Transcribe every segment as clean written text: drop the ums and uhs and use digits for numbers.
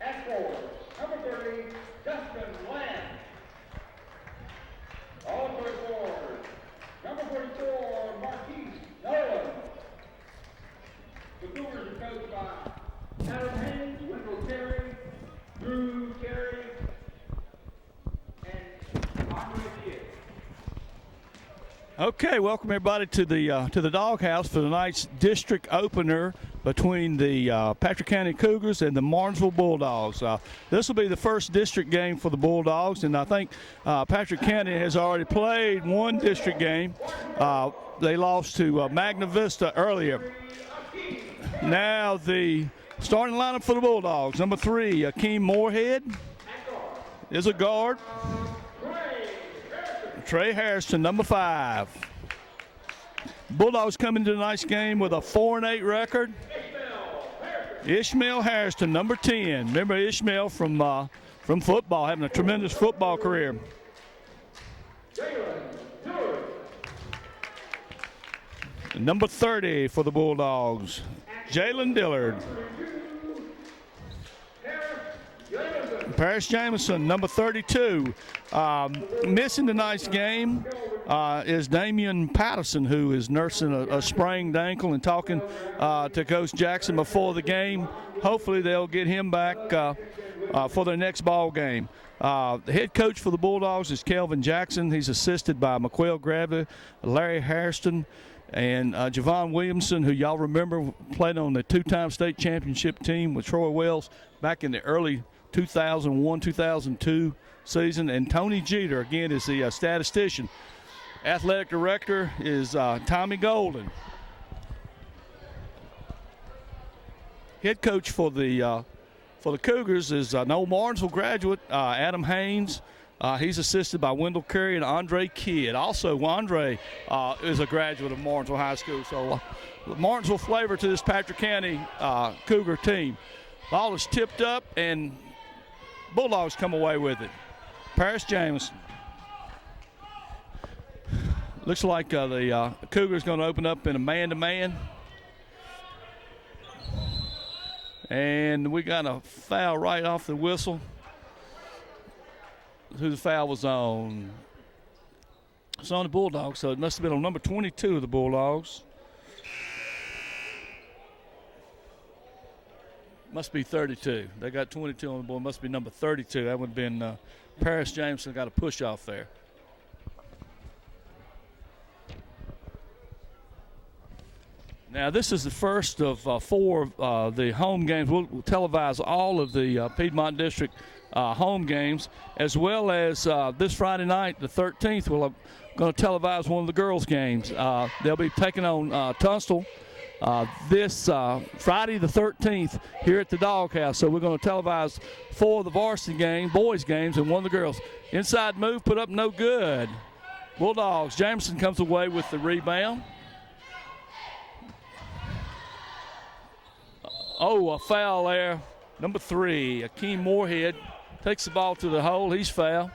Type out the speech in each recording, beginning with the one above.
At forward, number 30, Justin Lamb. Also at forward, number 44, Marquise Nolan. The Cougars are coached by Adam Haynes, Wendell Terry, Drew Terry, and Andre Kidd. Okay, welcome everybody to the Doghouse for tonight's district opener between the Patrick County Cougars and the Martinsville Bulldogs. This will be the first district game for the Bulldogs, and I think Patrick County has already played one district game. They lost to Magna Vista earlier. Now the starting lineup for the Bulldogs: number 3, Akeem Moorhead is a guard. Trey Harrison, number 5. Bulldogs come into tonight's game with a 4-8 record. Ishmael Harrison, number 10. Remember Ishmael from football, having a tremendous football career. Number 30 for the Bulldogs, Jalen Dillard. Paris Jameson, number 32. Missing tonight's game is Damian Patterson, who is nursing a sprained ankle, and talking to Coach Jackson before the game. Hopefully they'll get him back for their next ball game. The head coach for the Bulldogs is Kelvin Jackson. He's assisted by McQuail Gravely, Larry Hairston, and Javon Williamson, who y'all remember played on the 2-time state championship team with Troy Wells back in the early 2001-2002 season. And Tony Jeter, again, is the statistician. Athletic director is Tommy Golden. Head coach for the Cougars is an old Martinsville graduate, Adam Haynes. He's assisted by Wendell Curry and Andre Kidd. Also, Andre is a graduate of Martinsville High School. So Martinsville flavor to this Patrick County Cougar team. Ball is tipped up, and Bulldogs come away with it. Paris Jameson. Looks like the Cougars going to open up in a man-to-man. And we got a foul right off the whistle. Who the foul was on? It's on the Bulldogs, so it must have been on number 22 of the Bulldogs. Must be 32. They got 22 on the board. Must be number 32. That would have been Paris Jameson. Got a push off there. Now, this is the first of 4 of the home games. We'll televise all of the Piedmont District home games, as well as this Friday night, the 13th, we're going to televise one of the girls' games. They'll be taking on Tunstall this Friday the 13th here at the Doghouse. So we're going to televise 4 of the varsity boys games, and 1 of the girls. Inside move, put up no good. Bulldogs. Jameson comes away with the rebound. Oh, a foul there. Number 3, Akeem Moorhead takes the ball to the hole. He's fouled.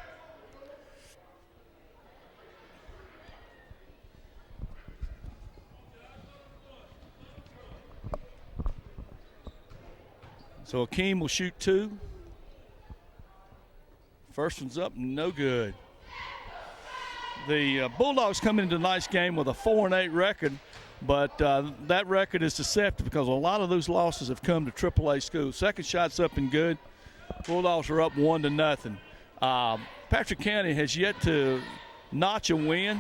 So Akeem will shoot 2. First one's up, no good. The Bulldogs come into tonight's game with a 4-8 record, but that record is deceptive because a lot of those losses have come to AAA schools. Second shot's up and good. Bulldogs are up 1-0. Patrick County has yet to notch a win.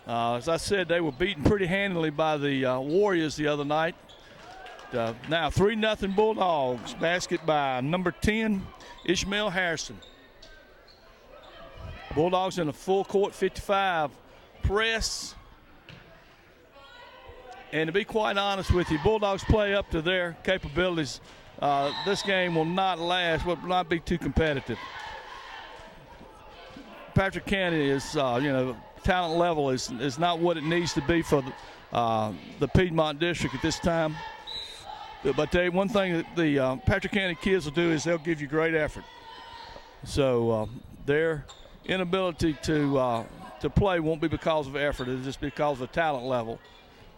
As I said, they were beaten pretty handily by the Warriors the other night. Now 3-0 Bulldogs. Basket by number 10, Ishmael Harrison. Bulldogs in a full court 55 press. And to be quite honest with you, Bulldogs play up to their capabilities. This game will not last, will not be too competitive. Patrick County is, talent level is not what it needs to be for the Piedmont District at this time. But one thing that the Patrick County kids will do is they'll give you great effort. So their inability to play won't be because of effort. It'll just be because of talent level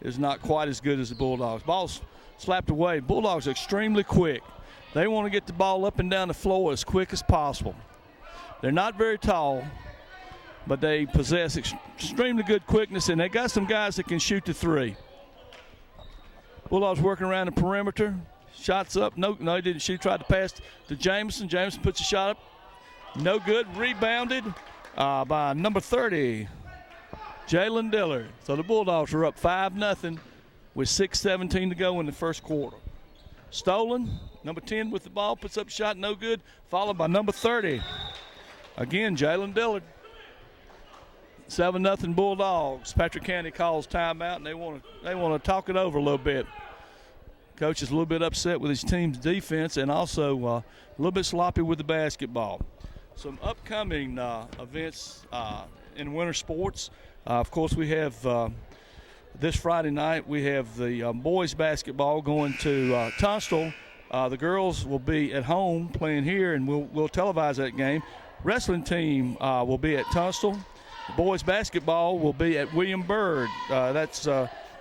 is not quite as good as the Bulldogs. Ball's slapped away. Bulldogs are extremely quick. They want to get the ball up and down the floor as quick as possible. They're not very tall, but they possess extremely good quickness, and they got some guys that can shoot the three. Bulldogs working around the perimeter. Shots up. No, he didn't shoot. Tried to pass to Jameson. Jameson puts a shot up. No good. Rebounded by number 30, Jalen Dillard. So the Bulldogs are up 5-0 with 6:17 to go in the first quarter. Stolen. Number 10 with the ball. Puts up a shot. No good. Followed by number 30. Again, Jalen Dillard. 7-0 Bulldogs. Patrick County calls timeout, and they want to talk it over a little bit. Coach is a little bit upset with his team's defense and also a little bit sloppy with the basketball. Some upcoming events in winter sports. Of course, we have this Friday night, we have the boys basketball going to Tunstall. The girls will be at home playing here, and we'll televise that game. Wrestling team will be at Tunstall. The boys basketball will be at William Byrd. That's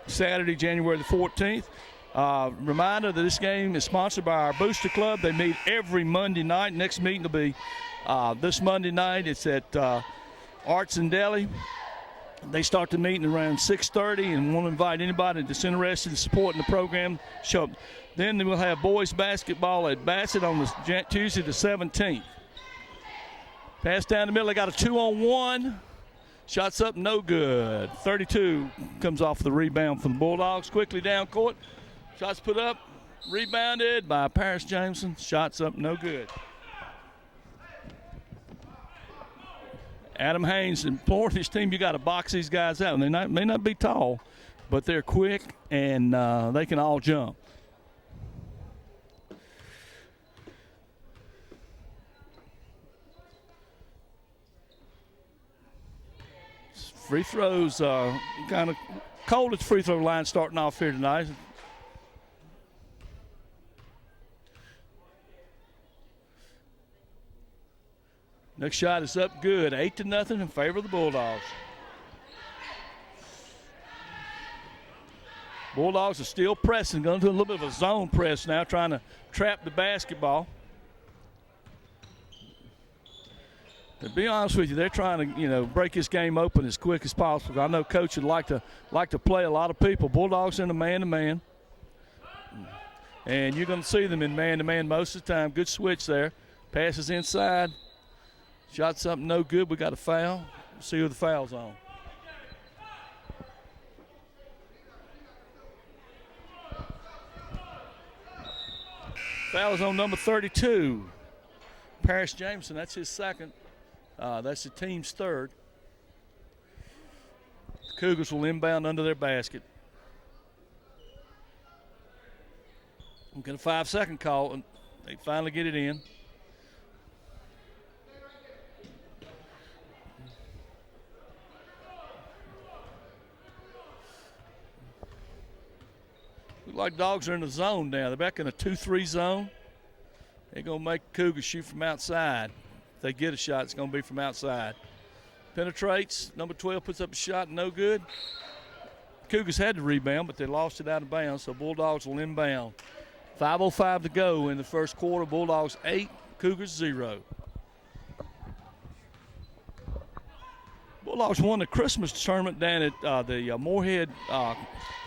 Saturday, January the 14th. Reminder that this game is sponsored by our Booster Club. They meet every Monday night. Next meeting will be this Monday night. It's at Arts and Deli. They start the meeting around 6:30 and want to invite anybody that's interested in supporting the program. Show up. Then we'll have boys basketball at Bassett on Tuesday the 17th. Pass down the middle. They got a 2-on-1. Shots up, no good. 32 comes off the rebound from the Bulldogs. Quickly down court. Shots put up. Rebounded by Paris Jameson. Shots up, no good. Adam Haynes implored his team, you got to box these guys out. And they may not be tall, but they're quick and they can all jump. Free throws, kind of cold at the free throw line starting off here tonight. Next shot is up good, 8-0 in favor of the Bulldogs. Bulldogs are still pressing, going to do a little bit of a zone press now, trying to trap the basketball. To be honest with you, they're trying to, break this game open as quick as possible. I know Coach would like to play a lot of people. Bulldogs in a man-to-man, and you're going to see them in man-to-man most of the time. Good switch there. Passes inside. Shots up, no good. We got a foul. See who the foul's on. Foul's on number 32, Paris Jameson. That's his second. That's the team's third. The Cougars will inbound under their basket. We'll get a 5-second call, and they finally get it in. Look like Dogs are in the zone now. They're back in a 2-3 zone. They're going to make Cougars shoot from outside. If they get a shot, it's going to be from outside. Penetrates. Number 12 puts up a shot. No good. Cougars had the rebound, but they lost it out of bounds, so Bulldogs will inbound. 5:05 to go in the first quarter. Bulldogs 8, Cougars 0. Bulldogs won the Christmas tournament down at the Moorhead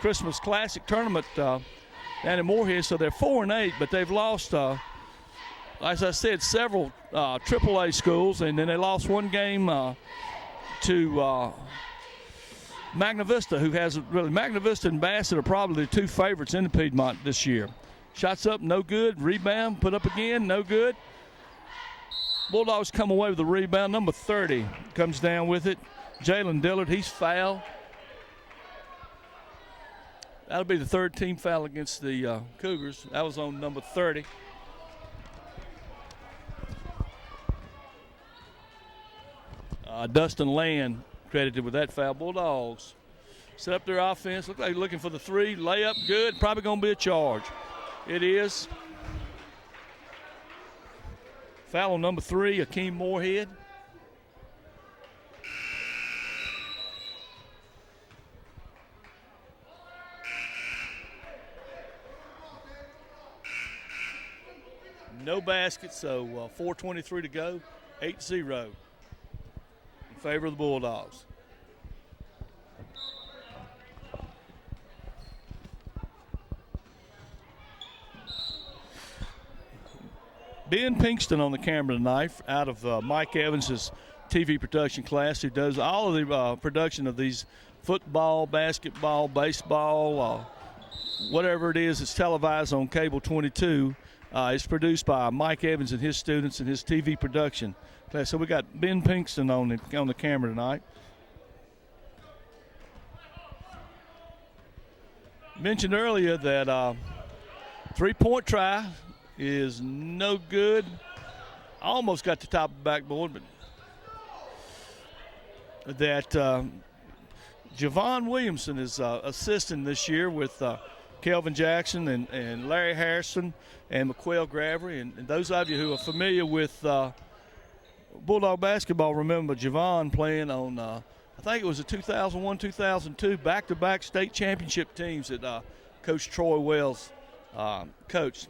Christmas Classic tournament down in Moorhead, so they're 4-8, but they've lost, as I said, several AAA schools, and then they lost one game to Magna Vista, who has really Magna Vista and Bassett are probably the two favorites in the Piedmont this year. Shots up, no good. Rebound, put up again, no good. Bulldogs come away with the rebound. Number 30 comes down with it. Jalen Dillard, he's fouled. That'll be the third team foul against the Cougars. That was on number 30. Dustin Land credited with that foul. Bulldogs set up their offense. Look like they're looking for the three. Layup, good. Probably going to be a charge. It is. Foul on number 3, Akeem Moorhead. no baskets, so 4:23 to go, 8-0 in favor of the Bulldogs. Ben Pinkston on the camera tonight out of Mike Evans' TV production class, who does all of the production of these football, basketball, baseball, whatever it is that's televised on Cable 22. It's produced by Mike Evans and his students and his TV production class. So we got Ben Pinkston on the camera tonight. Mentioned earlier that three-point try is no good. Almost got the top of the backboard, but that Javon Williamson is assisting this year with Kelvin Jackson and Larry Harrison and McQuell Gravery. And those of you who are familiar with Bulldog basketball remember Javon playing on, I think it was the 2001-2002 back-to-back state championship teams that Coach Troy Wells coached.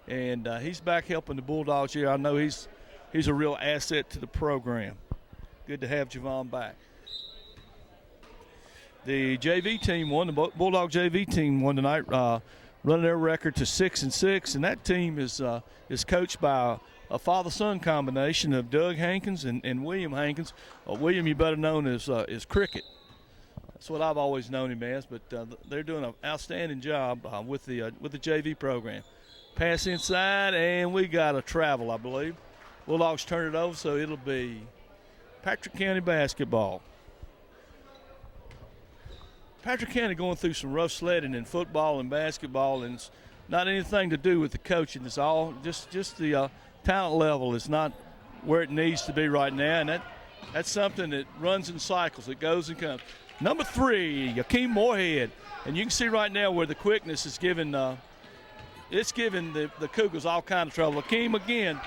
And he's back helping the Bulldogs here. I know he's a real asset to the program. Good to have Javon back. The JV team won. The Bulldog JV team won tonight, running their record to 6-6. And that team is coached by a father-son combination of Doug Hankins and William Hankins. William, you better known as Cricket. That's what I've always known him as. But they're doing an outstanding job with the JV program. Pass inside, and we got a travel, I believe. Bulldogs turn it over, so it'll be Patrick County basketball. Patrick County going through some rough sledding in football and basketball, and it's not anything to do with the coaching. It's all just the talent level is not where it needs to be right now, and that's something that runs in cycles. It goes and comes. Number 3, Akeem Moorhead, and you can see right now where the quickness is giving it's giving the Cougars all kind of trouble. Akeem again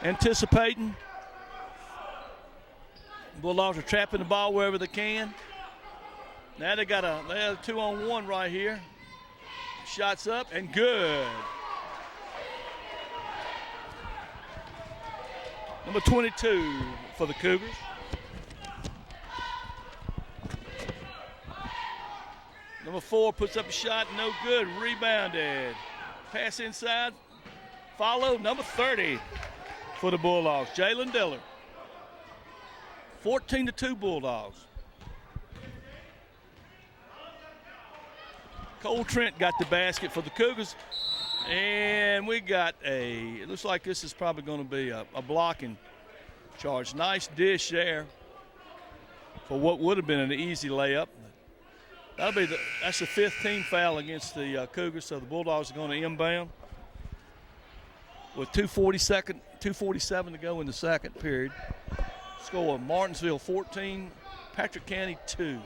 anticipating. Bulldogs are trapping the ball wherever they can. Now they got a 2-on-1 right here. Shots up and good. Number 22 for the Cougars. Number 4 puts up a shot, no good, rebounded. Pass inside, follow, number 30 for the Bulldogs, Jalen Dillard. 14-2 Bulldogs. Cole Trent got the basket for the Cougars, and we got it looks like this is probably going to be a blocking charge. Nice dish there for what would have been an easy layup. That's the 5th team foul against the Cougars, so the Bulldogs are going to inbound with 2:47 to go in the second period. Score Martinsville 14, Patrick County 2.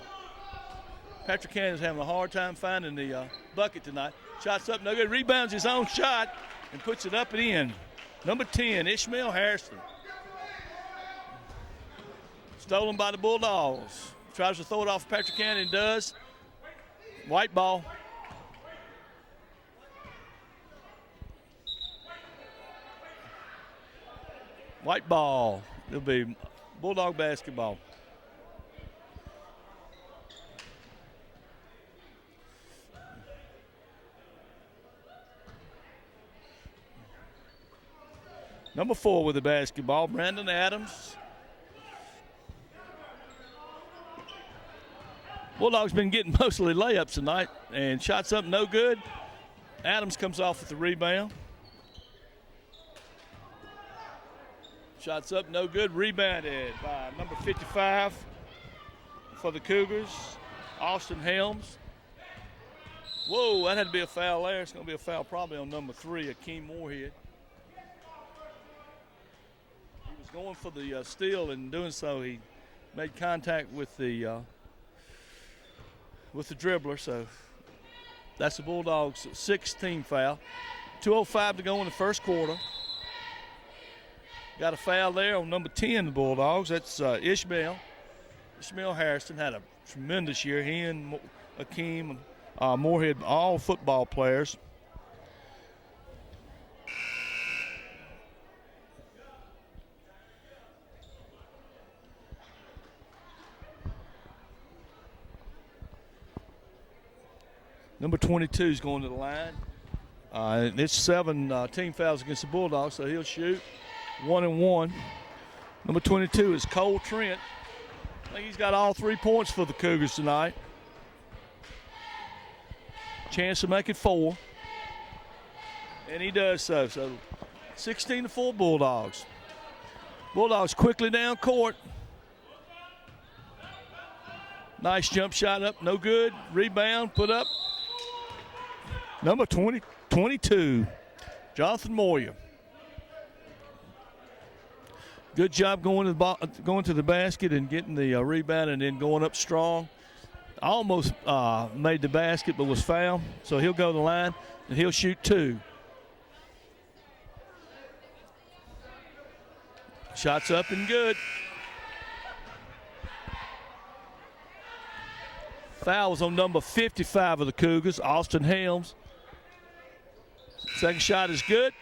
Patrick County is having a hard time finding the bucket tonight. Shots up, no good. Rebounds his own shot and puts it up and in. Number 10, Ishmael Harrison. Stolen by the Bulldogs. Tries to throw it off Patrick County and does. White ball. White ball. It'll be Bulldog basketball. Number 4 with the basketball, Brandon Adams. Bulldogs been getting mostly layups tonight, and shots up no good. Adams comes off with the rebound. Shots up no good, rebounded by number 55 for the Cougars, Austin Helms. Whoa, that had to be a foul there. It's going to be a foul probably on number 3, Akeem Moorhead. He was going for the steal, and doing so he made contact with the dribbler, so that's the Bulldogs' 6th team foul. 2:05 to go in the first quarter. Got a foul there on number 10, the Bulldogs. That's Ishmael Harrison. Had a tremendous year. He and Akeem Moorhead, all football players. Number 22 is going to the line. And it's 7 team fouls against the Bulldogs, so he'll shoot 1-1. Number 22 is Cole Trent. I think he's got all 3 points for the Cougars tonight. Chance to make it 4. And he does so. So 16-4 Bulldogs. Bulldogs quickly down court. Nice jump shot up, no good. Rebound, put up. Number 22, Jonathan Moyer. Good job going to the basket and getting the rebound and then going up strong. Almost made the basket but was fouled. So he'll go to the line and he'll shoot 2. Shots up and good. Foul was on number 55 of the Cougars, Austin Helms. Second shot is good.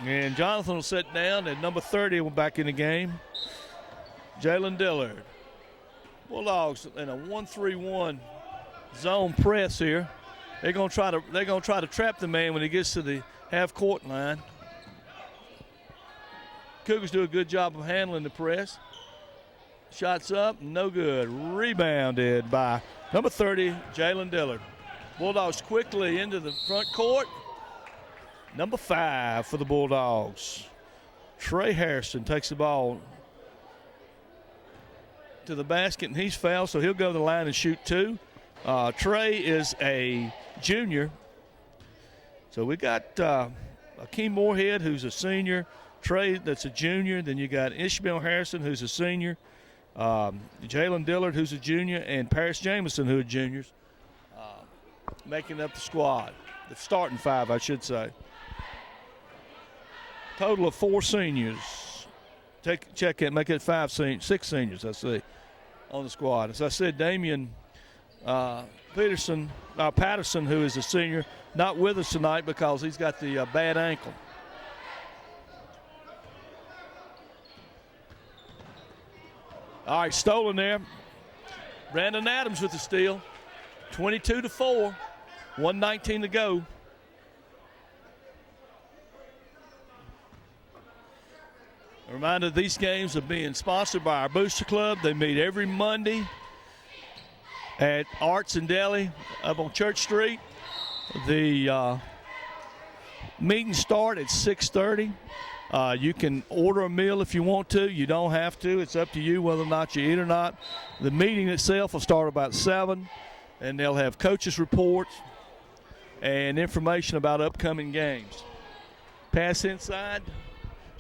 And Jonathan will sit down, and number 30 will back in the game. Jalen Dillard. Bulldogs in a 1-3-1 zone press here. They're gonna try to trap the man when he gets to the half-court line. Cougars do a good job of handling the press. Shots up, no good. Rebounded by number 30, Jalen Dillard. Bulldogs quickly into the front court. Number 5 for the Bulldogs. Trey Harrison takes the ball to the basket, and he's fouled, so he'll go to the line and shoot 2. Trey is a junior. So we got Akeem Moorhead, who's a senior. Trey, that's a junior. Then you got Ishmael Harrison, who's a senior. Jalen Dillard, who's a junior, and Paris Jamison, who are juniors, making up the squad. The starting 5, I should say. Total of 4 seniors. Check it, make it 6 seniors, I see, on the squad. As I said, Damian Patterson, who is a senior, not with us tonight because he's got the bad ankle. All right, stolen there. Brandon Adams with the steal. 22-4. 1:19 to go. A reminder, these games are being sponsored by our Booster Club. They meet every Monday at Arts and Deli up on Church Street. The meetings start at 6:30. You can order a meal if you want to. You don't have to. It's up to you whether or not you eat or not. The meeting itself will start about 7, and they'll have coaches' reports and information about upcoming games. Pass inside.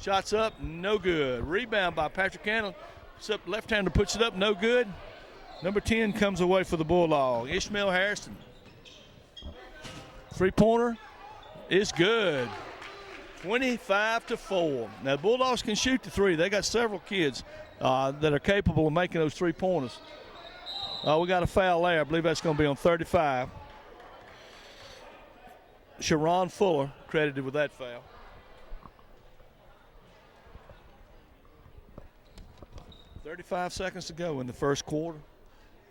Shots up, no good. Rebound by Patrick Cannon. Left-hander puts it up, no good. Number 10 comes away for the Bulldog. Ishmael Harrison. 3-pointer is good. 25-4. Now, the Bulldogs can shoot the 3. They got several kids that are capable of making those 3-pointers. We got a foul there. I believe that's going to be on 35. Sharon Fuller credited with that foul. .35 seconds to go in the first quarter,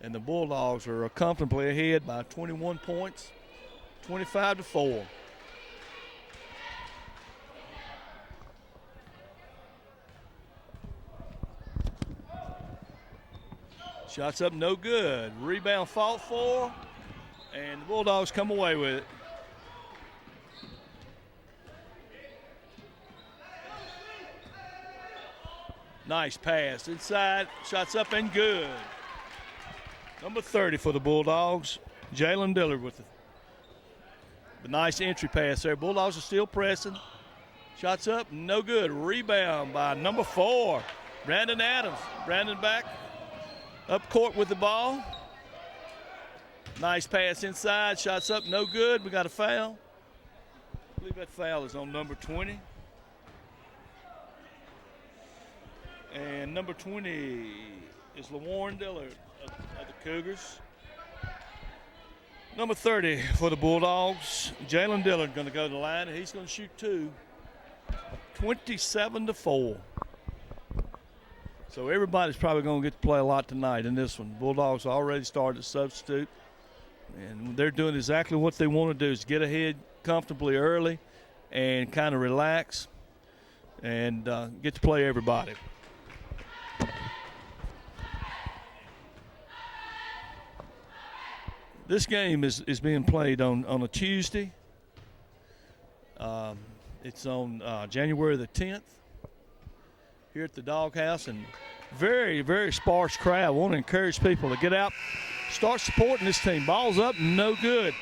and the Bulldogs are comfortably ahead by 21 points, 25-4. Shots up, no good. Rebound fought for, and the Bulldogs come away with it. Nice pass inside, shots up and good. Number 30 for the Bulldogs, Jalen Dillard with the nice entry pass there. Bulldogs are still pressing. Shots up, no good. Rebound by number 4, Brandon Adams. Brandon back up court with the ball. Nice pass inside, shots up, no good. We got a foul. I believe that foul is on number 20. And number 20 is LaWarren Dillard of the Cougars. Number 30 for the Bulldogs, Jalen Dillard going to go to the line, and he's going to shoot 2. 27-4. So everybody's probably going to get to play a lot tonight in this one. Bulldogs already started to substitute, and they're doing exactly what they want to do, is get ahead comfortably early and kind of relax and get to play everybody. This game is being played on a Tuesday. It's on January the 10th here at the Doghouse, and very, very sparse crowd. I want to encourage people to get out, start supporting this team. Ball's up, no good.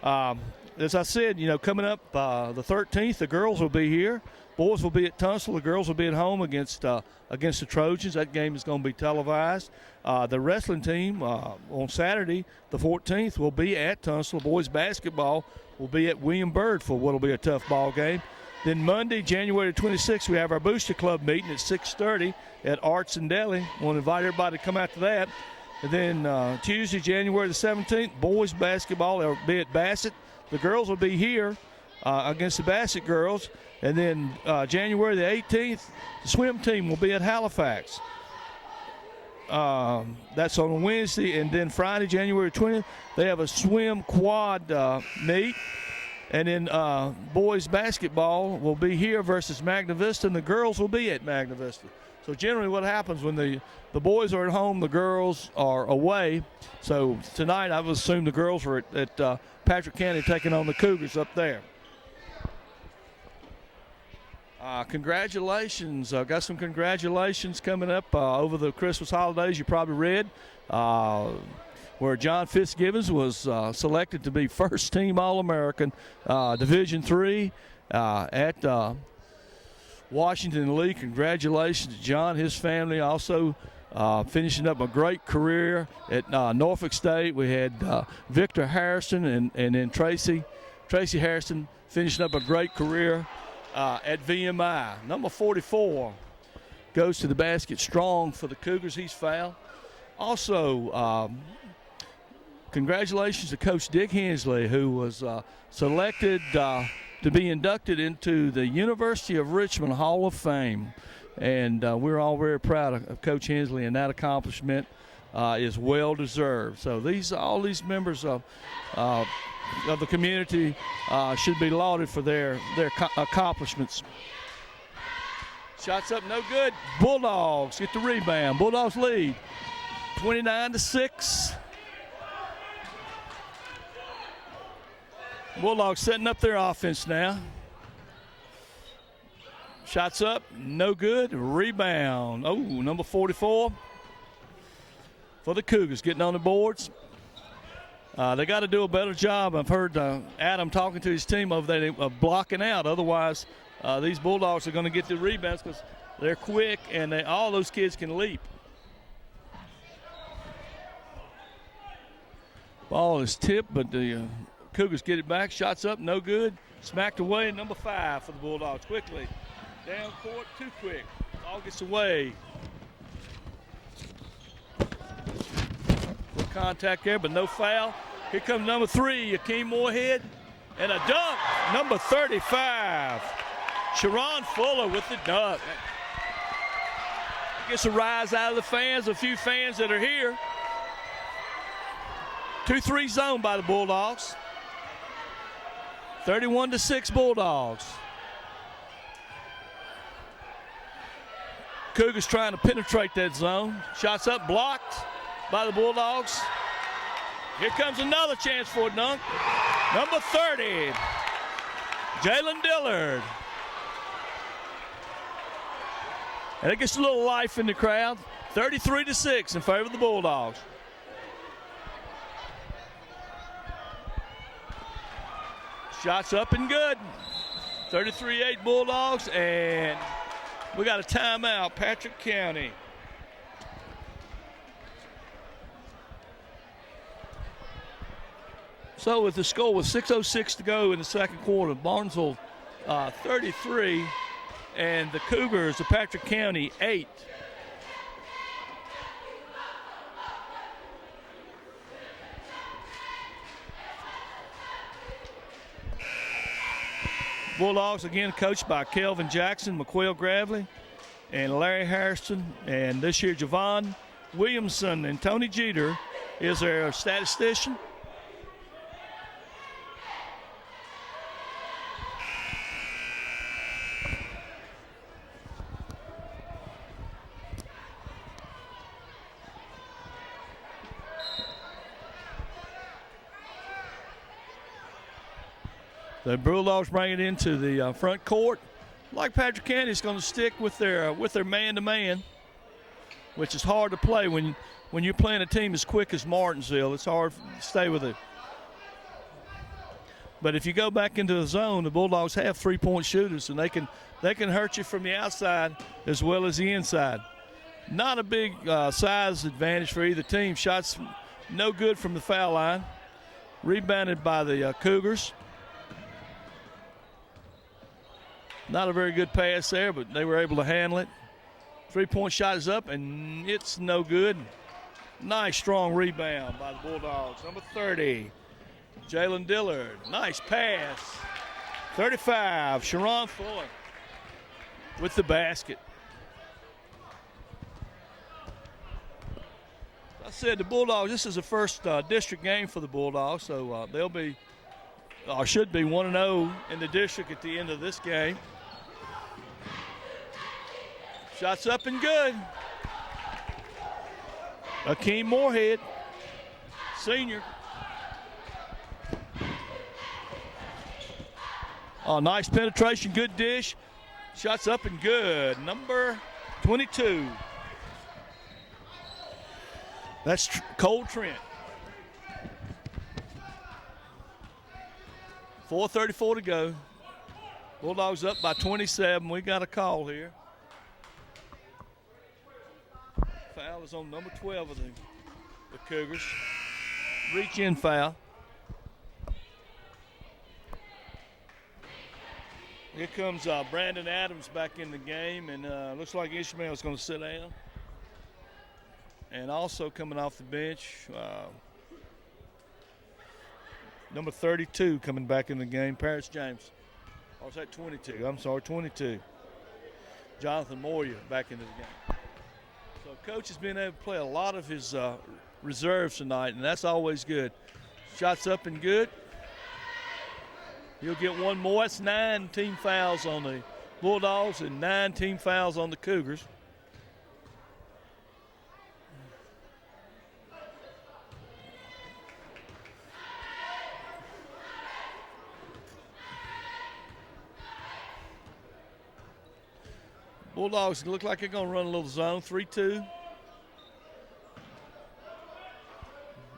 As I said, coming up the 13th, the girls will be here. Boys will be at Tunstall. The girls will be at home against the Trojans. That game is going to be televised. The wrestling team on Saturday, the 14th, will be at Tunstall. Boys basketball will be at William Byrd for what will be a tough ball game. Then Monday, January 26th, we have our Booster Club meeting at 6:30 at Arts and Deli. I want to invite everybody to come out to that. And then Tuesday, January the 17th, boys basketball will be at Bassett. The girls will be here against the Bassett girls. And then January the 18th, the swim team will be at Halifax. That's on a Wednesday. And then Friday, January 20th, they have a swim quad meet. And then boys basketball will be here versus Magna Vista, and the girls will be at Magna Vista. So generally what happens when the boys are at home, the girls are away. So tonight I would assume the girls are at Patrick County taking on the Cougars up there. Congratulations. I've got some congratulations coming up over the Christmas holidays. You probably read where John Fitzgibbons was selected to be first-team All-American, Division III at Washington Lee. Congratulations to John, his family. Also finishing up a great career at Norfolk State. We had Victor Harrison and then Tracy Harrison finishing up a great career at VMI. Number 44 goes to the basket strong for the Cougars. He's fouled. Also, congratulations to Coach Dick Hensley, who was selected to be inducted into the University of Richmond Hall of Fame. And we're all very proud of Coach Hensley, and that accomplishment is well deserved. So all these members of the community should be lauded for their accomplishments. Shots up, no good. Bulldogs get the rebound. Bulldogs lead 29-6. Bulldogs setting up their offense now. Shots up, no good. Rebound. Oh, number 44 for the Cougars getting on the boards. They got to do a better job. I've heard Adam talking to his team over there of blocking out. Otherwise, these Bulldogs are going to get the rebounds because they're quick and all those kids can leap. Ball is tipped, but the Cougars get it back. Shots up, no good. Smacked away. Number 5 for the Bulldogs. Quickly. Down court, too quick. Ball gets away. Good contact there, but no foul. Here comes number 3, Akeem Moorhead. And a dunk. Number 35. Sharon Fuller with the dunk. Gets a rise out of the fans, a few fans that are here. 2-3 zone by the Bulldogs. 31-6 Bulldogs. Cougars trying to penetrate that zone. Shots up, blocked by the Bulldogs. Here comes another chance for a dunk. Number 30, Jalen Dillard. And it gets a little life in the crowd. 33-6 in favor of the Bulldogs. Shots up and good. 33-8 Bulldogs, and we got a timeout, Patrick County. So with the score with 6:06 to go in the second quarter, Martinsville 33, and the Cougars of Patrick County 8. Bulldogs again coached by Kelvin Jackson, McQuail Gravely, and Larry Harrison. And this year, Javon Williamson and Tony Jeter is their statistician. The Bulldogs bring it into the front court. Like Patrick County's going to stick with their man-to-man, which is hard to play when you're playing a team as quick as Martinsville. It's hard to stay with it. But if you go back into the zone, the Bulldogs have three-point shooters, and they can hurt you from the outside as well as the inside. Not a big size advantage for either team. Shots no good from the foul line. Rebounded by the Cougars. Not a very good pass there, but they were able to handle it. Three-point shot is up, and it's no good. Nice, strong rebound by the Bulldogs. Number 30, Jalen Dillard. Nice pass. 35, Sharon Fuller with the basket. I said the Bulldogs, this is the first district game for the Bulldogs, so they'll be, or should be 1-0 in the district at the end of this game. Shots up and good. Akeem Moorhead, senior. Oh, nice penetration, good dish. Shots up and good. Number 22. That's Cole Trent. 4:34 to go. Bulldogs up by 27. We got a call here. Foul is on number 12 of the Cougars. Reach in foul. Here comes Brandon Adams back in the game, and looks like Ishmael's going to sit down. And also coming off the bench, number 32 coming back in the game, Paris James. Or was that 22? I'm sorry, 22. Jonathan Moyer back into the game. So Coach has been able to play a lot of his reserves tonight, and that's always good. Shots up and good. He'll get one more. That's 9 team fouls on the Bulldogs and 9 team fouls on the Cougars. Bulldogs look like they're going to run a little zone, 3-2.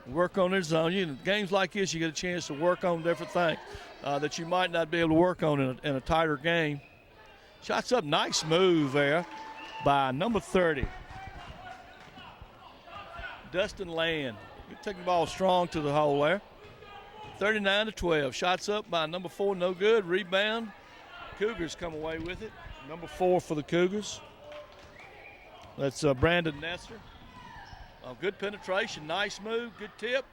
Work on their zone. Games like this, you get a chance to work on different things that you might not be able to work on in a tighter game. Shots up, nice move there by number 30. Dustin Land. You take the ball strong to the hole there. 39-12. Shots up by number 4, no good. Rebound. Cougars come away with it. Number 4 for the Cougars. That's Brandon Nestor. Good penetration, nice move, good tip.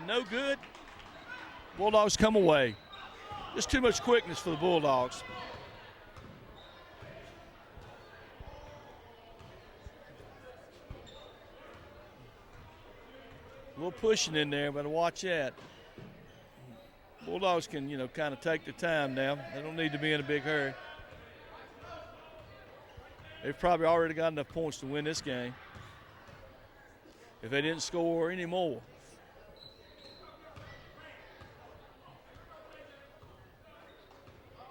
No good. Bulldogs come away. Just too much quickness for the Bulldogs. A little pushing in there, but watch that. Bulldogs can, kind of take the time now. They don't need to be in a big hurry. They've probably already got enough points to win this game if they didn't score any more.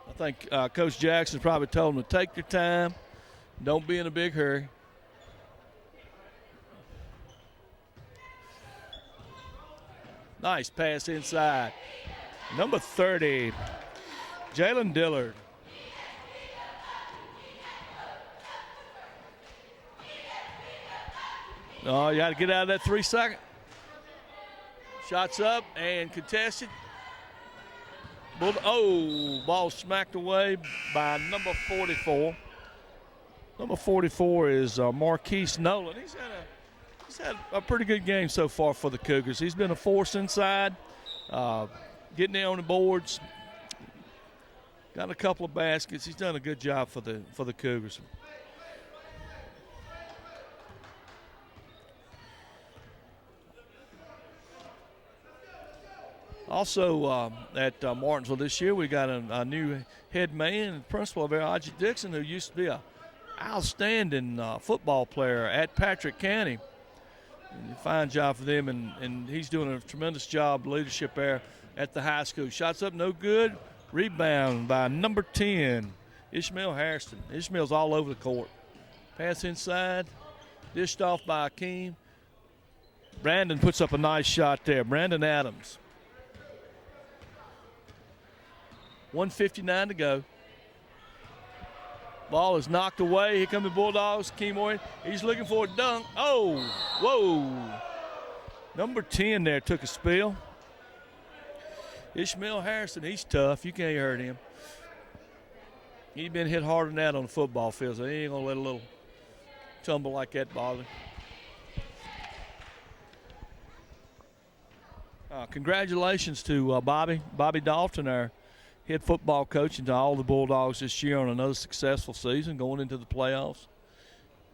I think Coach Jackson probably told them to take their time, don't be in a big hurry. Nice pass inside. Number 30, Jalen Dillard. Oh, you got to get out of that 3-second. Shots up and contested. Ball smacked away by number 44. Number 44 is Marquise Nolan. He's had a pretty good game so far for the Cougars. He's been a force inside, getting there on the boards. Got a couple of baskets. He's done a good job for the Cougars. Also at Martinsville this year, we got a new head man and principal there, Audrey Dixon, who used to be an outstanding football player at Patrick County. And a fine job for them, and he's doing a tremendous job leadership there at the high school. Shots up, no good. Rebound by number 10, Ishmael Harrison. Ishmael's all over the court. Pass inside, dished off by Akeem. Brandon puts up a nice shot there. Brandon Adams. 1:59 to go. Ball is knocked away. Here come the Bulldogs. Akeem Moore, he's looking for a dunk. Oh, whoa. Number 10 there took a spill. Ishmael Harrison, he's tough. You can't hurt him. He's been hit harder than that on the football field, so he ain't going to let a little tumble like that bother. Congratulations to Bobby Dalton, our head football coach, and to all the Bulldogs this year on another successful season going into the playoffs.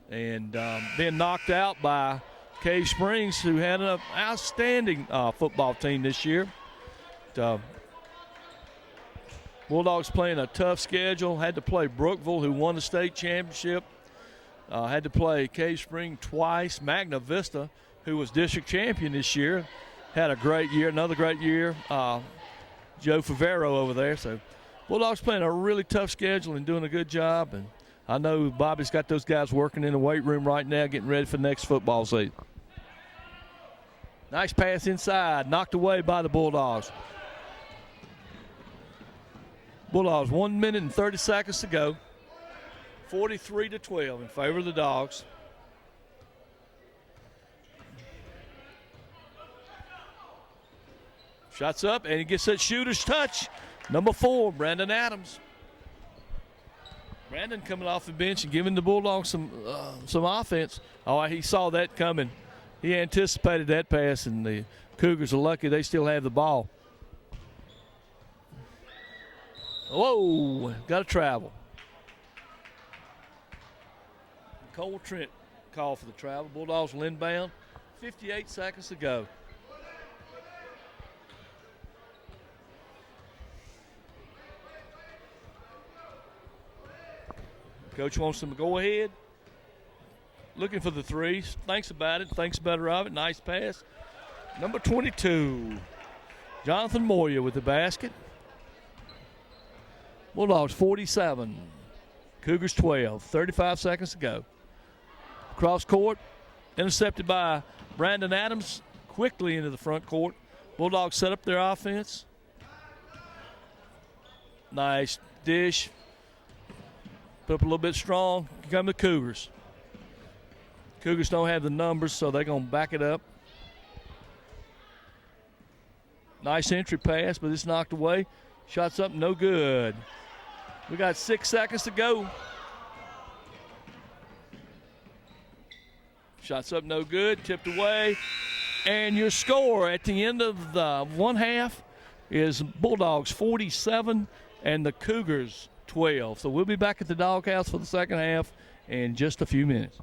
And being knocked out by Cave Springs, who had an outstanding football team this year. Bulldogs playing a tough schedule. Had to play Brookville, who won the state championship. Had to play Cave Spring twice. Magna Vista, who was district champion this year, had a great year, another great year. Joe Favero over there. So Bulldogs playing a really tough schedule and doing a good job. And I know Bobby's got those guys working in the weight room right now, getting ready for the next football season. Nice pass inside, knocked away by the Bulldogs. Bulldogs 1 minute and 30 seconds to go. 43-12 in favor of the Dogs. Shots up, and he gets that shooter's touch. Number 4, Brandon Adams. Brandon coming off the bench and giving the Bulldogs some offense. Oh, he saw that coming. He anticipated that pass, and the Cougars are lucky they still have the ball. Whoa, got to travel. Cole Trent called for the travel. Bulldogs will inbound. 58 seconds to go. Coach wants them to go ahead. Looking for the threes. Thinks about it. Thinks better of it. Nice pass. Number 22, Jonathan Moya with the basket. Bulldogs 47. Cougars 12. 35 seconds to go. Cross court. Intercepted by Brandon Adams. Quickly into the front court. Bulldogs set up their offense. Nice dish. Put up a little bit strong. Here come the Cougars. Cougars don't have the numbers, so they're going to back it up. Nice entry pass, but it's knocked away. Shots up, no good. We got 6 seconds to go. Shots up, no good. Tipped away. And your score at the end of the one half is Bulldogs 47 and the Cougars 12. So we'll be back at the Doghouse for the second half in just a few minutes.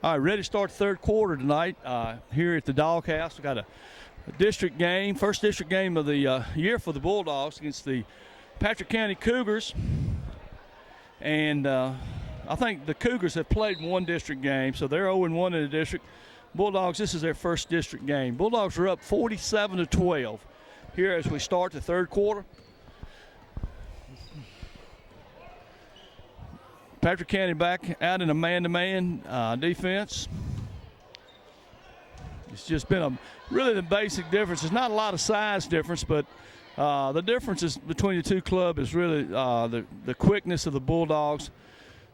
All right, ready to start the third quarter tonight here at the Doghouse. We got a district game, first district game of the year for the Bulldogs against the Patrick County Cougars. And I think the Cougars have played one district game, so they're 0-1 in the district. Bulldogs, this is their first district game. Bulldogs are up 47-12. here as we start the third quarter. Patrick County back out in a man-to-man defense. It's just been really the basic difference. There's not a lot of size difference, but the differences between the two clubs is really the quickness of the Bulldogs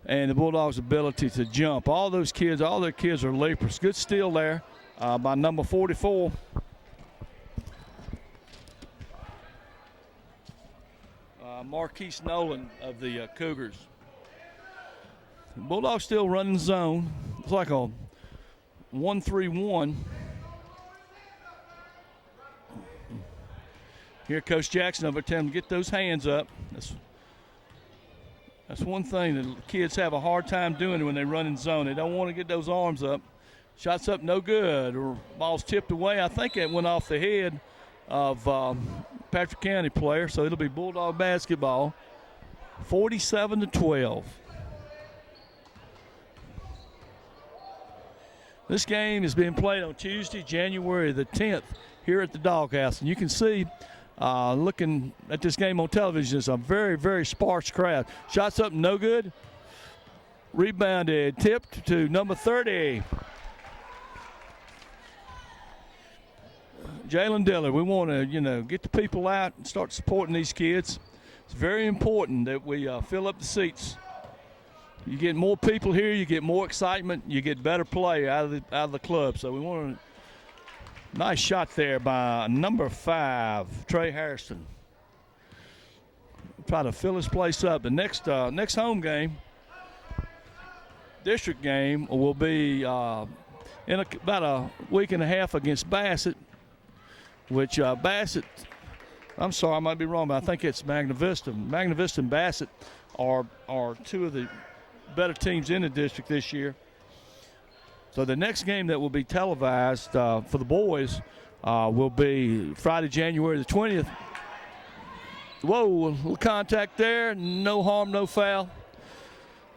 and the Bulldogs' ability to jump. All their kids are leapers. Good steal there by number 44. Marquise Nolan of the Cougars. The Bulldogs still running zone. It's like a 1-3-1. Here, Coach Jackson over telling them to get those hands up. That's one thing that kids have a hard time doing when they run in zone. They don't want to get those arms up. Shots up, no good. Or ball's tipped away. I think it went off the head of Patrick County player, so it'll be Bulldog basketball, 47-12. This game is being played on Tuesday, January the 10th, here at the Doghouse. And you can see, looking at this game on television, it's a very, very sparse crowd. Shots up, no good. Rebounded, tipped to number 30. Jalen Diller, we want to, get the people out and start supporting these kids. It's very important that we fill up the seats. You get more people here, you get more excitement, you get better play out of the club. So we want a nice shot there by number 5, Trey Harrison. Try to fill this place up. The next home game, district game, will be in about a week and a half against Bassett, which Bassett, I'm sorry, I might be wrong, but I think it's Magna Vista. Magna Vista and Bassett are two of the better teams in the district this year. So the next game that will be televised for the boys will be Friday, January the 20th. Whoa, a little contact there. No harm, no foul.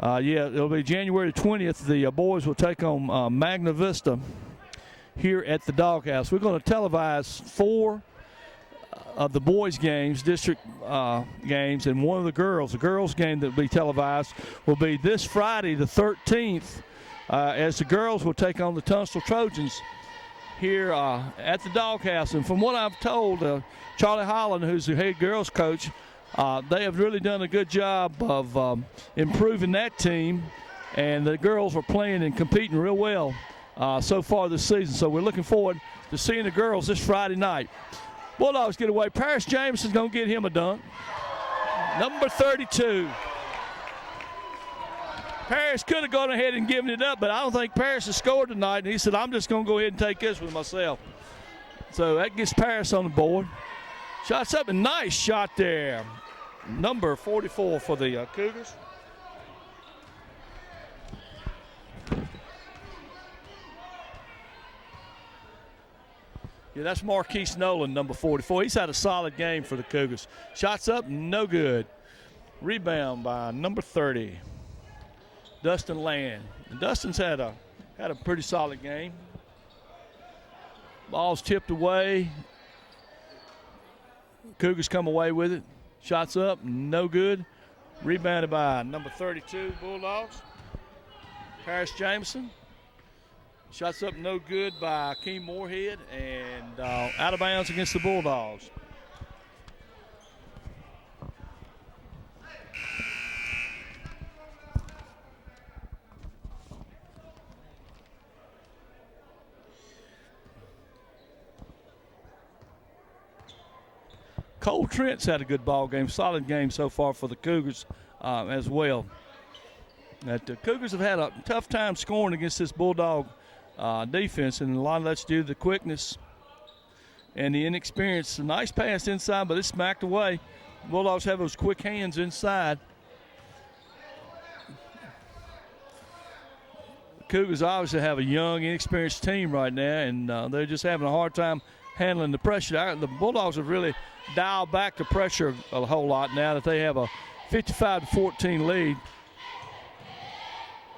It'll be January the 20th. The boys will take on Magna Vista here at the Doghouse. We're going to televise 4 of the boys' games, district games, and one of the girls. The girls' game that will be televised will be this Friday, the 13th, as the girls will take on the Tunstall Trojans here at the Doghouse. And from what I've told, Charlie Holland, who's the head girls coach, they have really done a good job of improving that team, and the girls are playing and competing real well so far this season. So we're looking forward to seeing the girls this Friday night. Bulldogs get away. Paris Jameson's going to get him a dunk. Number 32. Paris could have gone ahead and given it up, but I don't think Paris has scored tonight. And he said, I'm just going to go ahead and take this with myself. So that gets Paris on the board. Shots up, a nice shot there. Number 44 for the Cougars. Yeah, that's Marquise Nolan, number 44. He's had a solid game for the Cougars. Shots up, no good. Rebound by number 30, Dustin Land. And Dustin's had a pretty solid game. Ball's tipped away. Cougars come away with it. Shots up, no good. Rebounded by number 32, Bulldogs. Paris Jameson. Shots up, no good by Keem Moorhead, and out of bounds against the Bulldogs. Cole Trent's had a good ball game, solid game so far for the Cougars as well. The Cougars have had a tough time scoring against this Bulldog defense, and a lot of that's due to the quickness and the inexperience. A nice pass inside, but it's smacked away. Bulldogs have those quick hands inside. Cougars obviously have a young, inexperienced team right now, and they're just having a hard time handling the pressure. The Bulldogs have really dialed back the pressure a whole lot now that they have a 55-14 lead.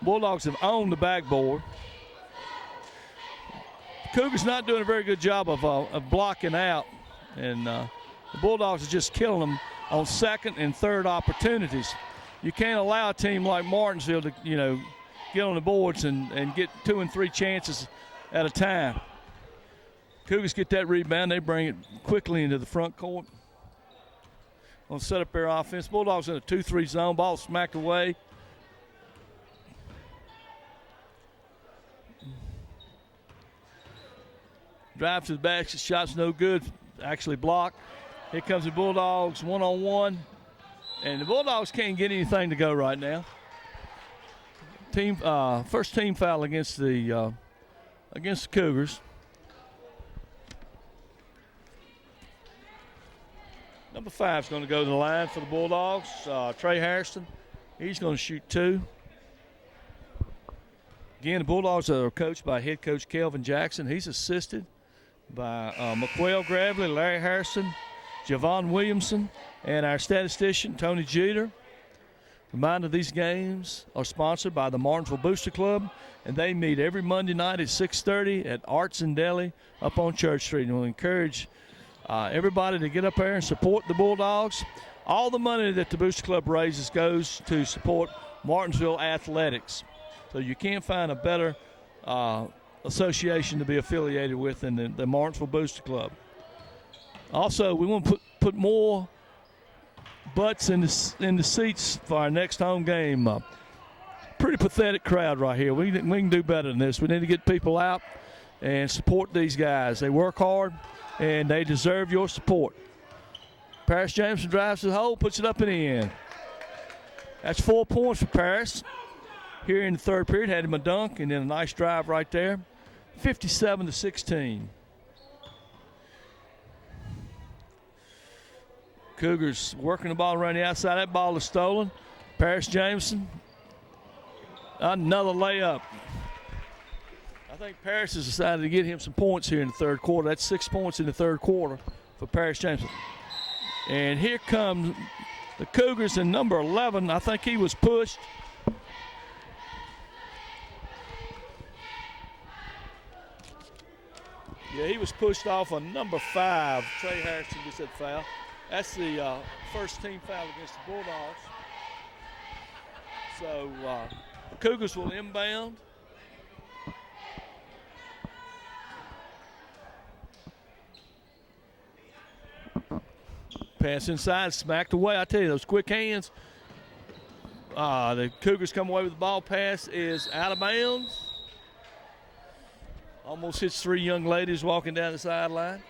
Bulldogs have owned the backboard. Cougars not doing a very good job of blocking out And the Bulldogs are just killing them on second and third opportunities. You can't allow a team like Martinsville to, get on the boards and get 2 and 3 chances at a time. Cougars get that rebound. They bring it quickly into the front court. Going to set up their offense. Bulldogs in a 2-3 zone. Ball smacked away. Drive to the basket. Shot's no good. Actually blocked. Here comes the Bulldogs one-on-one. And the Bulldogs can't get anything to go right now. First team foul against the Cougars. Number 5 is going to go to the line for the Bulldogs. Trey Harrison. He's going to shoot 2. Again, the Bulldogs are coached by head coach Kelvin Jackson. He's assisted by McQuail Gravely, Larry Harrison, Javon Williamson, and our statistician, Tony Jeter. Reminder, these games are sponsored by the Martinsville Booster Club, and they meet every Monday night at 6:30 at Arts and Deli up on Church Street. And we'll encourage everybody to get up there and support the Bulldogs. All the money that the Booster Club raises goes to support Martinsville athletics. So you can't find a better association to be affiliated with than the Martinsville Booster Club. Also, we want to put more butts in the seats for our next home game. Pretty pathetic crowd right here. We can do better than this. We need to get people out and support these guys. They work hard, and they deserve your support. Paris Jameson drives to the hole, puts it up and in. That's 4 points for Paris. Here in the third period, had him a dunk and then a nice drive right there. 57-16. Cougars working the ball around the outside. That ball is stolen. Paris Jameson, another layup. I think Paris has decided to get him some points here in the third quarter. That's 6 points in the third quarter for Paris Jameson. And here comes the Cougars in number 11. I think he was pushed. Yeah, he was pushed off on number 5. Trey Harrison gets that foul. That's the first team foul against the Bulldogs. So the Cougars will inbound. Pass inside, smacked away. I tell you, those quick hands. The Cougars come away with the ball. Pass is out of bounds. Almost hits 3 young ladies walking down the sideline.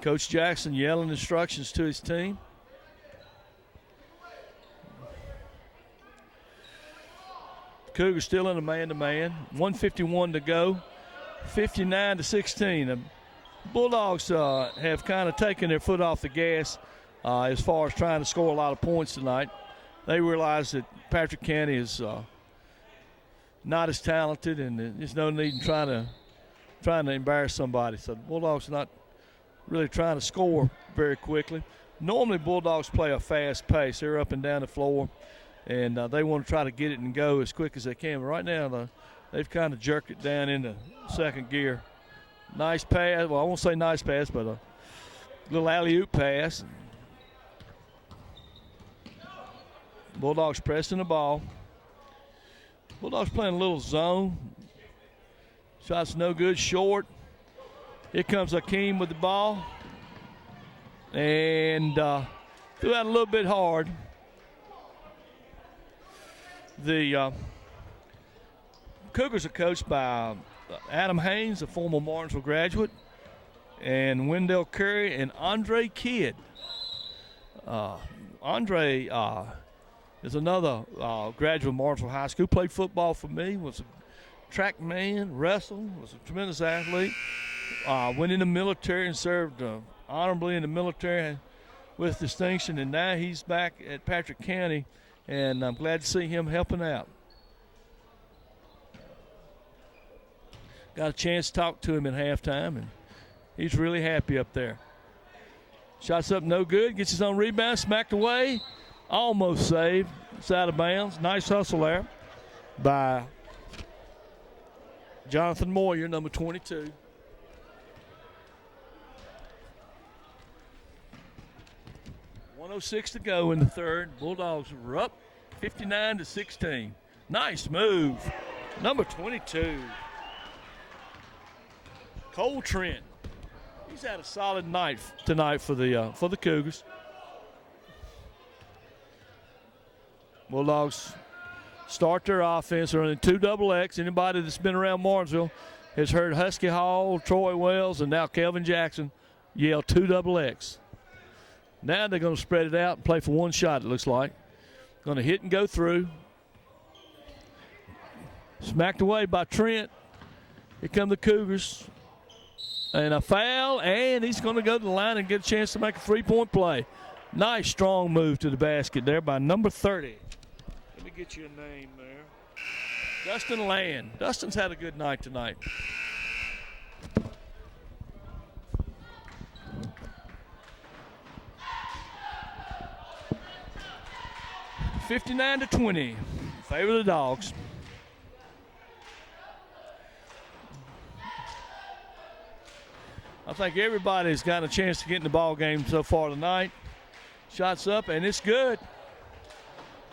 Coach Jackson yelling instructions to his team. Cougars still in a man-to-man. 1:51 to go. 59-16. The Bulldogs have kind of taken their foot off the gas as far as trying to score a lot of points tonight. They realize that Patrick County is not as talented, and there's no need in trying to embarrass somebody. So the Bulldogs are not really trying to score very quickly. Normally Bulldogs play a fast pace. They're up and down the floor, and they want to try to get it and go as quick as they can. But right now they've kind of jerked it down into second gear. Nice pass. Well, I won't say nice pass, but a little alley-oop pass. Bulldogs pressing the ball. Bulldogs playing a little zone. Shot's no good, short. Here comes Akeem with the ball. And threw out a little bit hard. The Cougars are coached by Adam Haynes, a former Martinsville graduate, and Wendell Curry and Andre Kidd. Andre is another graduate of Martinsville High School, played football for me, was a track man, wrestled, was a tremendous athlete. Went in the military and served honorably in the military with distinction, and now he's back at Patrick County, and I'm glad to see him helping out. Got a chance to talk to him at halftime, and he's really happy up there. Shots up no good, gets his own rebound, smacked away, Almost saved. It's out of bounds. Nice hustle there by Jonathan Moyer, number 22. .106 to go in the third. Bulldogs are up 59-16. Nice move. Number 22. Cole Trent. He's had a solid night tonight for the Cougars. Bulldogs start their offense running 2 double X. Anybody that's been around Martinsville has heard Husky Hall, Troy Wells, and now Kelvin Jackson yell 2 double X. Now they're going to spread it out and play for 1 shot, it looks like. Going to hit and go through. Smacked away by Trent. Here come the Cougars. And a foul, and he's going to go to the line and get a chance to make a 3-point play. Nice, strong move to the basket there by number 30. Let me get you a name there. Dustin Land. Dustin's had a good night tonight. $59-20. Favor the Dogs. I think everybody's got a chance to get in the ball game so far tonight. Shots up, and it's good.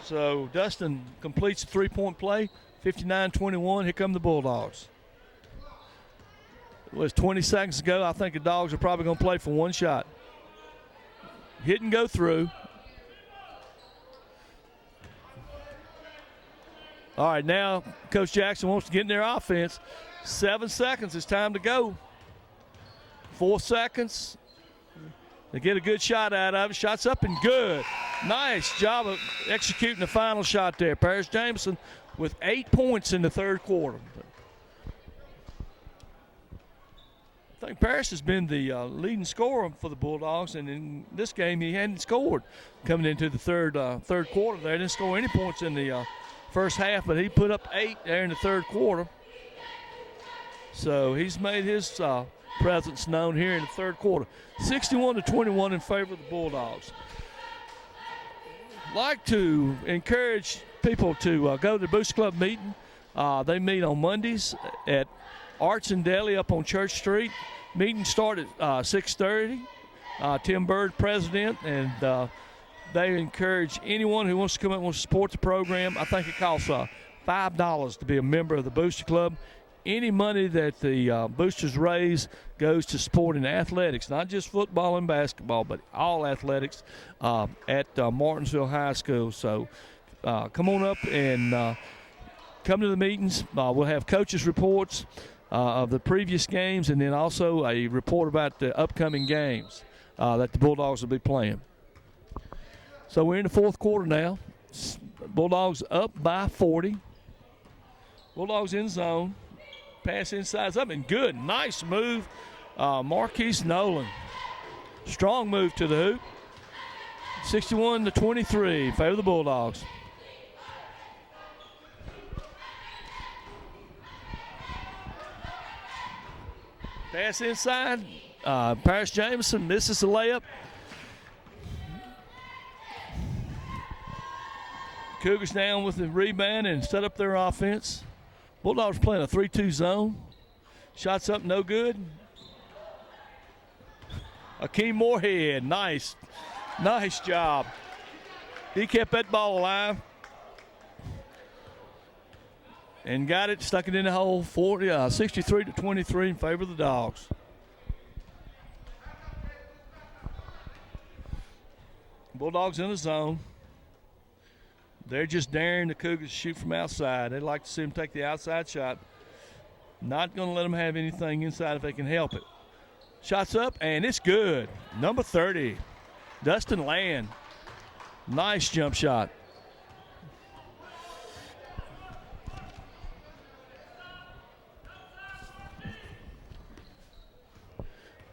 So Dustin completes a 3-point play, 59-21. Here come the Bulldogs. It was 20 seconds ago. I think the Dogs are probably going to play for 1 shot. Hit and go through. All right, now Coach Jackson wants to get in their offense. 7 seconds. It's time to go. 4 seconds. They get a good shot out of it. Shots up and good. Nice job of executing the final shot there. Paris Jameson with 8 points in the third quarter. I think Paris has been the leading scorer for the Bulldogs, and in this game he hadn't scored coming into the third quarter there. Didn't score any points in the first half, but he put up 8 there in the third quarter. So he's made his presence known here in the third quarter. 61-21 in favor of the Bulldogs. Like to encourage people to go to the Booster Club meeting. They meet on Mondays at Arts and Deli up on Church Street. Meeting start at 6:30. Tim Bird, president, and they encourage anyone who wants to come up and wants to support the program. I think it costs $5 to be a member of the Booster Club. Any money that the Boosters raise goes to supporting athletics, not just football and basketball, but all athletics at Martinsville High School. So come on up and come to the meetings. We'll have coaches' reports of the previous games, and then also a report about the upcoming games that the Bulldogs will be playing. So we're in the fourth quarter now. Bulldogs up by 40. Bulldogs in zone. Pass inside's up and good. Nice move. Marquise Nolan. Strong move to the hoop. 61-23. Favor the Bulldogs. Pass inside. Paris Jameson misses the layup. Cougars down with the rebound and set up their offense. Bulldogs playing a 3-2 zone. Shots up, no good. Akeem Moorhead, nice job. He kept that ball alive and got it, stuck it in the hole. 63-23 in favor of the Dogs. Bulldogs in the zone. They're just daring the Cougars to shoot from outside. They'd like to see them take the outside shot. Not going to let them have anything inside if they can help it. Shots up, and it's good. Number 30, Dustin Land. Nice jump shot.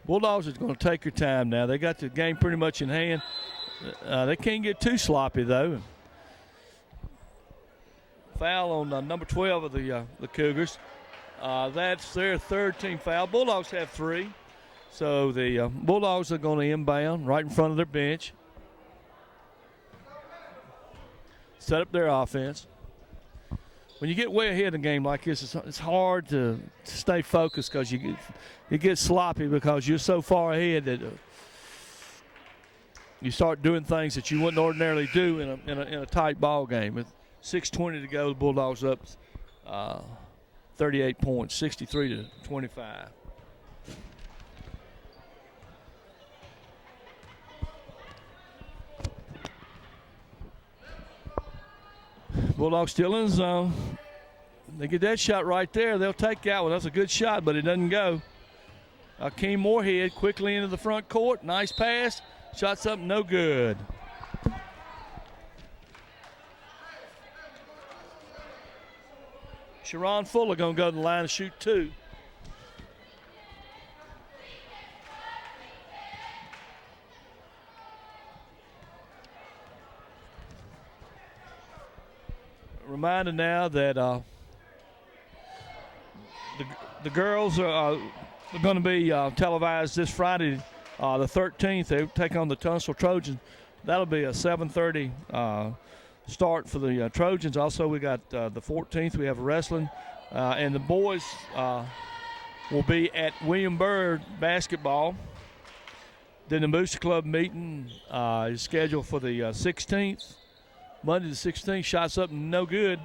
Bulldogs are going to take their time now. They got the game pretty much in hand. They can't get too sloppy, though. Foul on number 12 of the Cougars. That's their third team foul. Bulldogs have 3. So the Bulldogs are going to inbound right in front of their bench. set up their offense. When you get way ahead in a game like this, it's hard to stay focused because you get sloppy because you're so far ahead that you start doing things that you wouldn't ordinarily do in a tight ball game. With 6:20 to go, the Bulldogs up 38 points, 63-25. Bulldogs still in the zone. They get that shot right there. They'll take that one. That's a good shot, but it doesn't go. Akeem Moorhead quickly into the front court. Nice pass. Shots up, no good. Sharon Fuller going to go to the line and shoot 2. Reminder now that the girls are going to be televised this Friday, the 13th. They take on the Tunstall Trojans. That'll be a 7:30 start for the Trojans. Also, we got the 14th. We have wrestling, and the boys will be at William Byrd basketball. Then the Booster Club meeting is scheduled for the 16th. Monday the 16th, shots up, no good.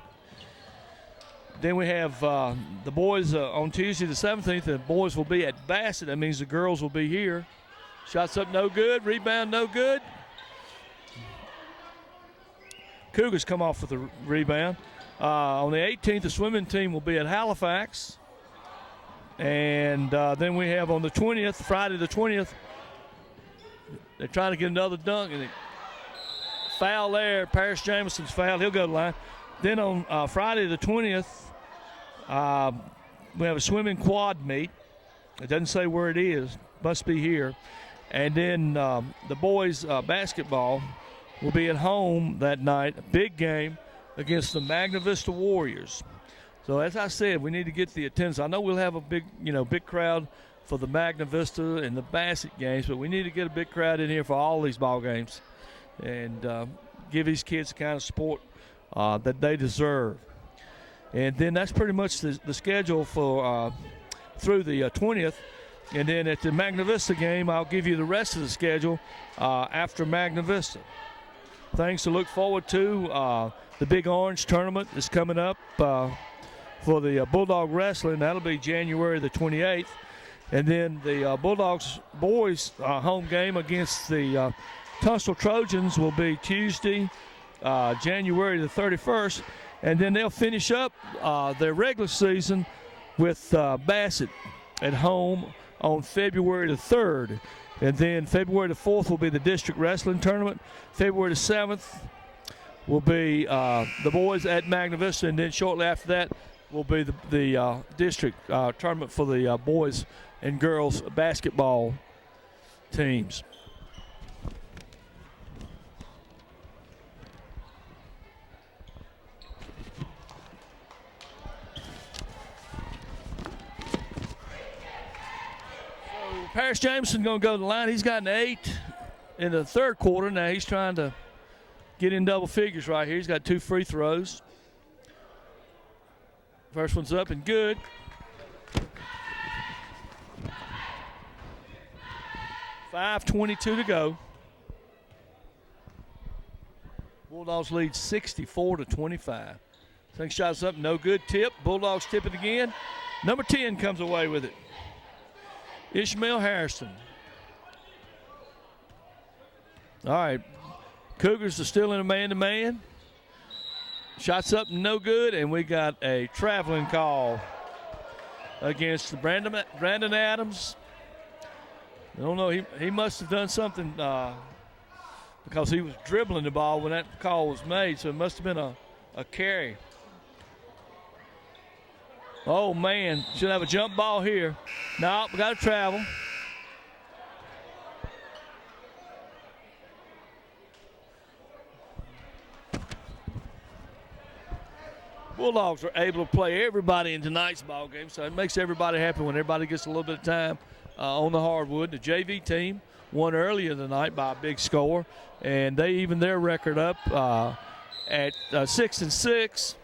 Then we have the boys on Tuesday the 17th. The boys will be at Bassett. That means the girls will be here. Shots up, no good. Rebound, no good. Cougars come off with the rebound. On the 18th, the swimming team will be at Halifax. And then we have on the 20th, Friday the 20th, they're trying to get another dunk, and foul there. Paris Jameson's foul. He'll go to the line. Then on Friday the 20th, we have a swimming quad meet. It doesn't say where it is. Must be here. And then the boys' basketball will be at home that night. A big game against the Magna Vista Warriors. So as I said, we need to get the attendance. I know we'll have a big crowd for the Magna Vista and the Bassett games, but we need to get a big crowd in here for all these ball games and give these kids the kind of support that they deserve. And then that's pretty much the schedule for through the 20th. And then at the Magna Vista game, I'll give you the rest of the schedule after Magna Vista. Things to look forward to. The Big Orange tournament is coming up for the Bulldog Wrestling. That'll be January the 28th. And then the Bulldogs boys home game against the Tunstall Trojans will be Tuesday, January the 31st. And then they'll finish up their regular season with Bassett at home on February the 3rd. And then February the 4th will be the district wrestling tournament. February the 7th will be the boys at Magna Vista. And then shortly after that will be the district tournament for the boys and girls basketball teams. Paris Jameson going to go to the line. He's got an 8 in the third quarter. Now he's trying to get in double figures right here. He's got 2 free throws. First one's up and good. .5:22 to go. Bulldogs lead 64-25. Second shot's up, no good. Tip. Bulldogs tip it again. Number 10 comes away with it. Ishmael Harrison. All right. Cougars are still in a man-to-man. Shots up, no good, and we got a traveling call against Brandon Adams. I don't know. He must have done something because he was dribbling the ball when that call was made, so it must have been a carry. Oh, man. Should have a jump ball here. No, we got to travel. Bulldogs are able to play everybody in tonight's ball game, so it makes everybody happy when everybody gets a little bit of time on the hardwood. The JV team won earlier tonight by a big score, and they even their record up at 6-6.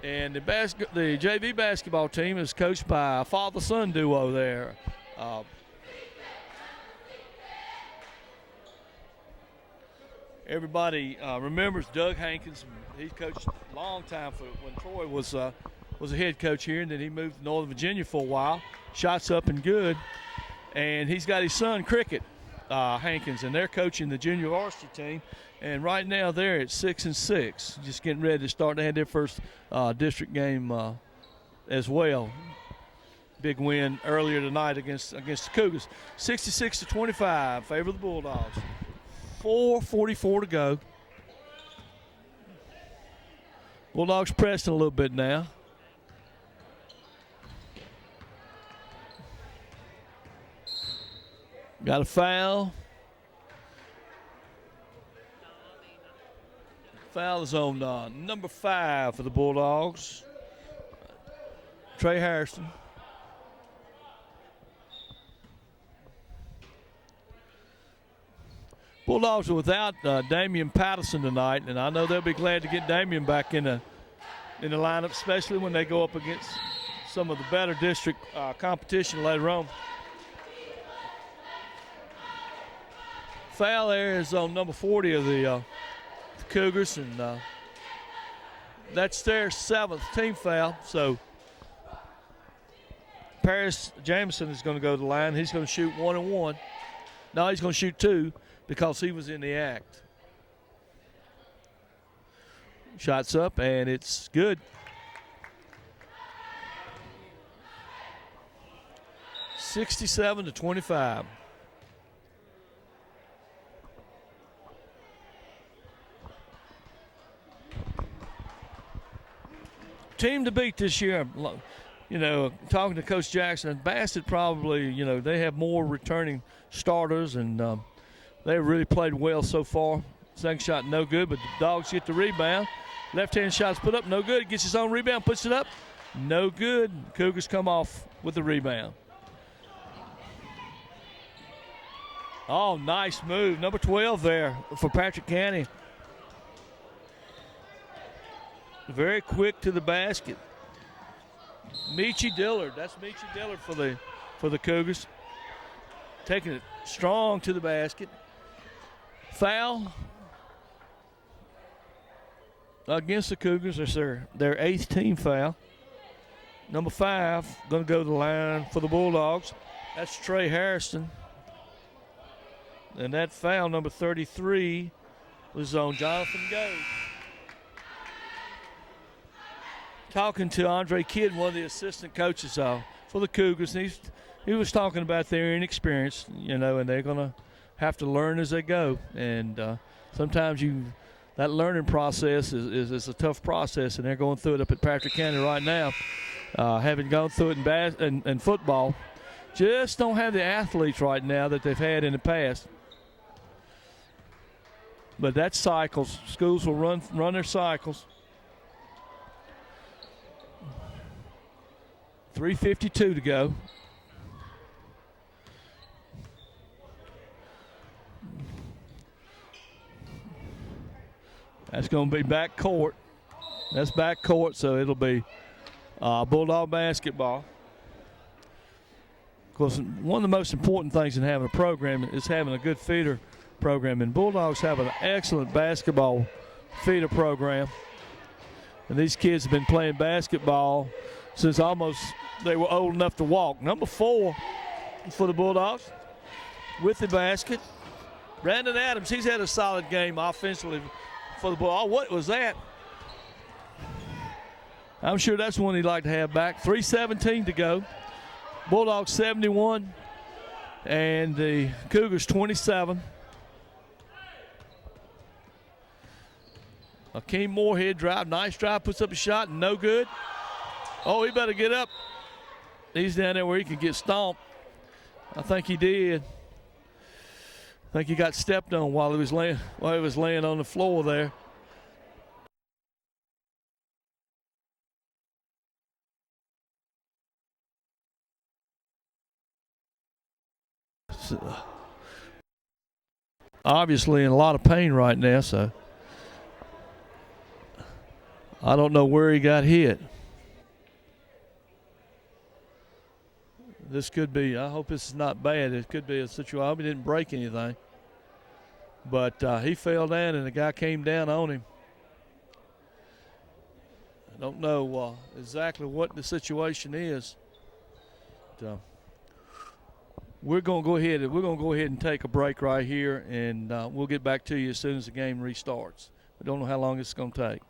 And the JV basketball team is coached by a father-son duo there. Everybody remembers Doug Hankins. He coached a long time when Troy was a head coach here, and then he moved to Northern Virginia for a while. Shots up and good. And he's got his son, Cricket Hankins, and they're coaching the junior varsity team. And right now they're at 6-6, just getting ready to start. They had their first district game as well. Big win earlier tonight against the Cougars. 66-25, favor the Bulldogs. 4:44 to go. Bulldogs pressing a little bit now. Got a foul. Foul is on number 5 for the Bulldogs, Trey Harrison. Bulldogs are without Damian Patterson tonight, and I know they'll be glad to get Damian back in the lineup, especially when they go up against some of the better district competition later on. Foul there is on number 40 of the Cougars, and that's their 7th team foul. So Paris Jameson is going to go to the line. He's going to shoot 1-1. No, he's going to shoot 2 because he was in the act. Shots up, and it's good. 67-25. Team to beat this year, you know, talking to Coach Jackson, Bassett probably, you know, they have more returning starters, and they really played well so far. Second shot, no good, but the Dogs get the rebound. Left-hand shot's put up, no good. Gets his own rebound, puts it up, no good. Cougars come off with the rebound. Oh, nice move. Number 12 there for Patrick County. Very quick to the basket. Michi Dillard. That's Michi Dillard for the Cougars. Taking it strong to the basket. Foul against the Cougars. It's their 8th team foul. Number 5 going to go to the line for the Bulldogs. That's Trey Harrison. And that foul, number 33, was on Jonathan Gage. Talking to Andre Kidd, one of the assistant coaches for the Cougars, and he was talking about their inexperience, you know, and they're going to have to learn as they go. And sometimes that learning process is a tough process, and they're going through it up at Patrick County right now. Having gone through it in football, just don't have the athletes right now that they've had in the past. But that's cycles. Schools will run their cycles. 3:52 to go. That's going to be back court. That's back court, so it'll be Bulldog basketball. Of course, one of the most important things in having a program is having a good feeder program, and Bulldogs have an excellent basketball feeder program. And these kids have been playing basketball since almost they were old enough to walk. Number 4 for the Bulldogs with the basket. Brandon Adams, he's had a solid game offensively for the Bulldogs. Oh, what was that? I'm sure that's one he'd like to have back. 3:17 to go. Bulldogs 71 and the Cougars 27. Akeem Moorhead drive, nice drive, puts up a shot, no good. Oh, he better get up. He's down there where he can get stomped. I think he did. I think he got stepped on while he was laying on the floor there. So, obviously in a lot of pain right now, so I don't know where he got hit. This could be, I hope this is not bad. It could be a situation. I hope he didn't break anything. But he fell down and the guy came down on him. I don't know exactly what the situation is. But, we're going to go ahead and take a break right here, and we'll get back to you as soon as the game restarts. We don't know how long it's going to take.